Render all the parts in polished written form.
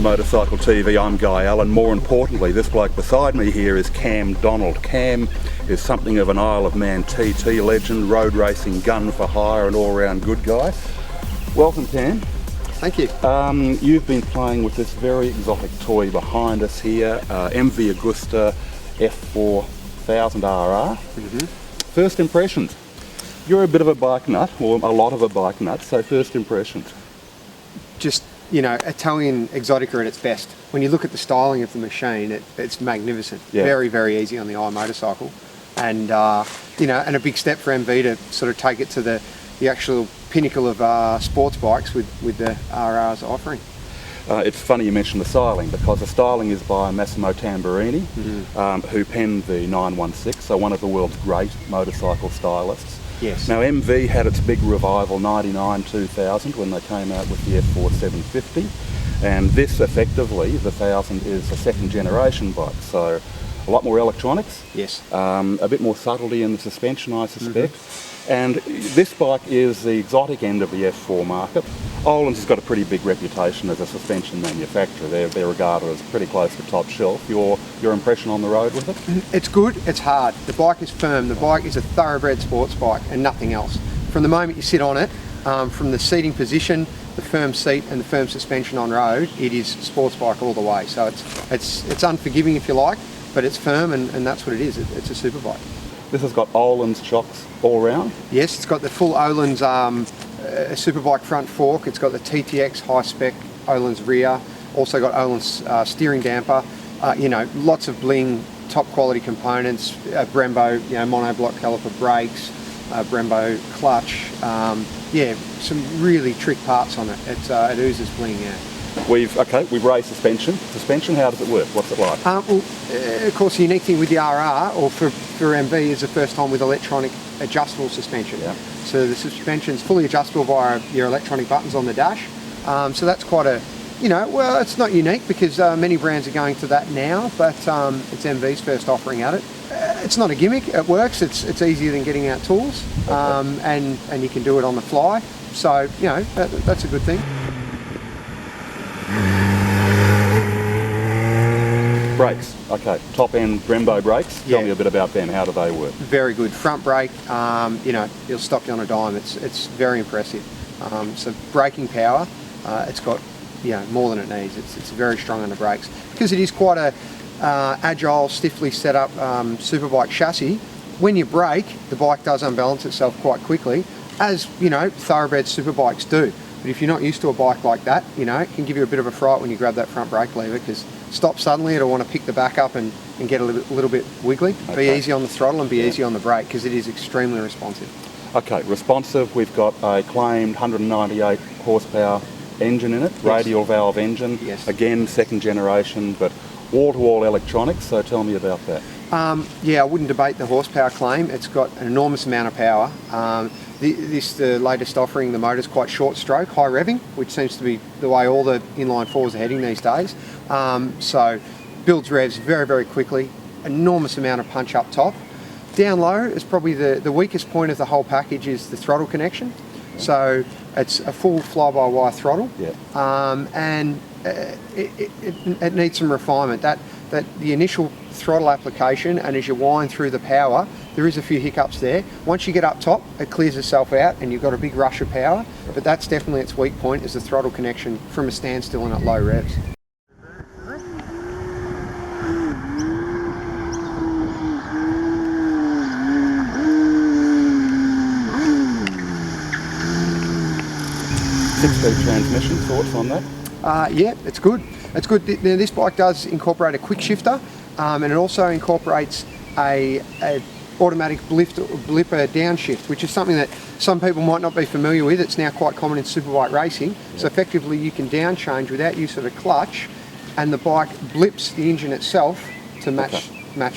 Motorcycle TV. I'm Guy Allen. More importantly, this bloke beside me here is Cam Donald. Cam is something of an Isle of Man TT legend, road racing, gun for hire, and all-round good guy. Welcome, Cam. Thank you. You've been playing with this very exotic toy behind us here, MV Agusta F4 1000RR. First impressions. You're a bit of a bike nut, or a lot of a bike nut, so first impressions. Just, you know, Italian exotica at its best. When you look at the styling of the machine, it's magnificent. Yeah. Very, very easy on the eye motorcycle. And, you know, and a big step for MV to sort of take it to the actual pinnacle of sports bikes with the RR's offering. It's funny you mention the styling, because the styling is by Massimo Tamburini, who penned the 916, so one of the world's great motorcycle stylists. Yes. Now MV had its big revival 99-2000 when they came out with the F4 750, and this effectively, the 1000, is a second generation bike, so a lot more electronics, Yes. a bit more subtlety in the suspension, I suspect. And this bike is the exotic end of the F4 market. Öhlins has got a pretty big reputation as a suspension manufacturer. They're regarded as pretty close to top shelf. Your impression on the road with it? It's good, it's hard. The bike is firm. The bike is a thoroughbred sports bike and nothing else. From the moment you sit on it, from the seating position, the firm seat and the firm suspension on road, it is sports bike all the way. So it's unforgiving if you like, but it's firm and that's what it is. It's a super bike. This has got Öhlins shocks all round? Yes, it's got the full Öhlins superbike front fork. It's got the TTX high spec Öhlins rear. Also got Öhlins steering damper. You know, lots of bling, top quality components. Brembo, you know, monoblock caliper brakes. Brembo clutch. Yeah, some really trick parts on it. It oozes bling out. We've raised suspension. Suspension, how does it work? What's it like? Well, of course, the unique thing with the RR, or for MV, is the first time with electronic adjustable suspension. Yeah. So the suspension's fully adjustable via your electronic buttons on the dash. So that's quite a, you know, well, it's not unique because many brands are going to that now, but it's MV's first offering at it. It's not a gimmick, it works, it's easier than getting out tools, and you can do it on the fly. So, you know, that's a good thing. Brakes, okay, top end Brembo brakes. Tell Yeah. me a bit about them, how do they work? Very good. Front brake, you know, it'll stop you on a dime. It's very impressive. So braking power, it's got, you know, more than it needs. It's very strong on the brakes. Because it is quite a agile, stiffly set up superbike chassis, when you brake, the bike does unbalance itself quite quickly, as, you know, thoroughbred superbikes do. But if you're not used to a bike like that, you know, it can give you a bit of a fright when you grab that front brake lever, because stop suddenly, it'll want to pick the back up and get a little bit wiggly. Okay. Be easy on the throttle and be easy on the brake, because it is extremely responsive. Okay, responsive, we've got a claimed 198 horsepower engine in it, radial valve engine. Yes. Again, second generation, but wall-to-wall electronics, so tell me about that. Yeah, I wouldn't debate the horsepower claim. It's got an enormous amount of power. The latest offering, the motor's quite short stroke, high revving, which seems to be the way all the inline fours are heading these days. So builds revs very, very quickly, enormous amount of punch up top. Down low is probably the weakest point of the whole package is the throttle connection. So it's a full fly-by-wire throttle, and it needs some refinement. That the initial throttle application, and as you wind through the power, there is a few hiccups there. Once you get up top, it clears itself out and you've got a big rush of power, but that's definitely its weak point, is the throttle connection from a standstill and at low revs. Six-speed transmission, thoughts on that? Yeah, it's good. It's good. Now, this bike does incorporate a quick shifter, and it also incorporates a automatic blipper downshift, which is something that some people might not be familiar with. It's now quite common in superbike racing. Yeah. So effectively you can down change without use of a clutch, and the bike blips the engine itself to match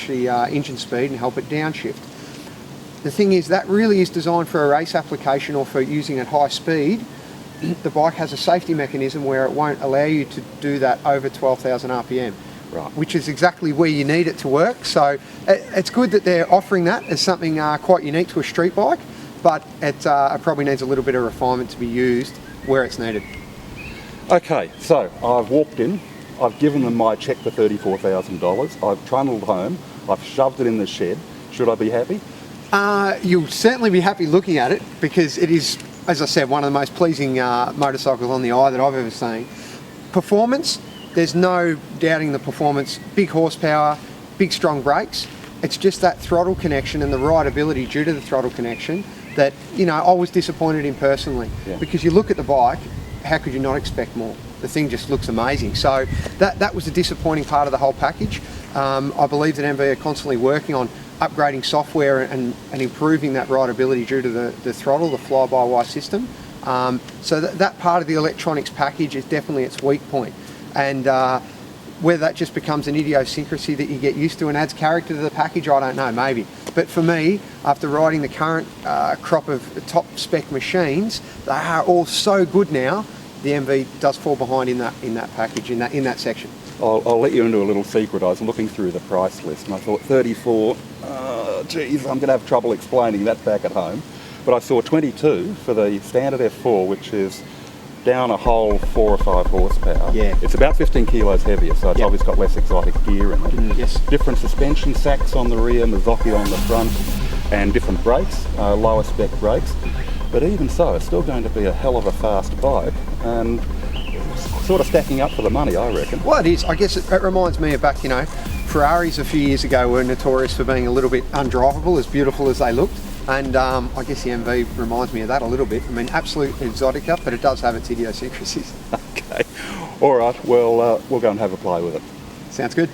the engine speed and help it downshift. The thing is, that really is designed for a race application or for using at high speed. The bike has a safety mechanism where it won't allow you to do that over 12,000 RPM. Right. Which is exactly where you need it to work. So it's good that they're offering that as something quite unique to a street bike, but it probably needs a little bit of refinement to be used where it's needed. Okay, so I've walked in I've given them my cheque for $34,000. I've trundled home. I've shoved it in the shed. Should I be happy? You'll certainly be happy looking at it because it is, as I said, one of the most pleasing motorcycles on the eye that I've ever seen. Performance, there's no doubting the performance. Big horsepower, big strong brakes. It's just that throttle connection and the rideability due to the throttle connection that, I was disappointed in personally. Yeah. Because you look at the bike, how could you not expect more? The thing just looks amazing. So that was a disappointing part of the whole package. I believe that MV are constantly working on upgrading software and improving that rideability due to the throttle, the fly-by-wire system. So that part of the electronics package is definitely its weak point. And whether that just becomes an idiosyncrasy that you get used to and adds character to the package, I don't know, maybe. But for me, after riding the current crop of top spec machines, they are all so good now. The MV does fall behind in that package, in that section. I'll let you into a little secret. I was looking through the price list and I thought 34, geez, I'm going to have trouble explaining that back at home. But I saw 22 for the standard F4, which is down a whole 4 or 5 horsepower. Yeah. It's about 15 kilos heavier, so it's obviously got less exotic gear in it. Yes. Different suspension sacks on the rear, Mizuki on the front, and different brakes, lower spec brakes. But even so, it's still going to be a hell of a fast bike, and sort of stacking up for the money, I reckon. Well, it is. I guess it reminds me of back, Ferraris a few years ago were notorious for being a little bit undrivable, as beautiful as they looked. And I guess the MV reminds me of that a little bit. I mean, absolute exotica, but it does have its idiosyncrasies. Okay. All right. Well, we'll go and have a play with it. Sounds good.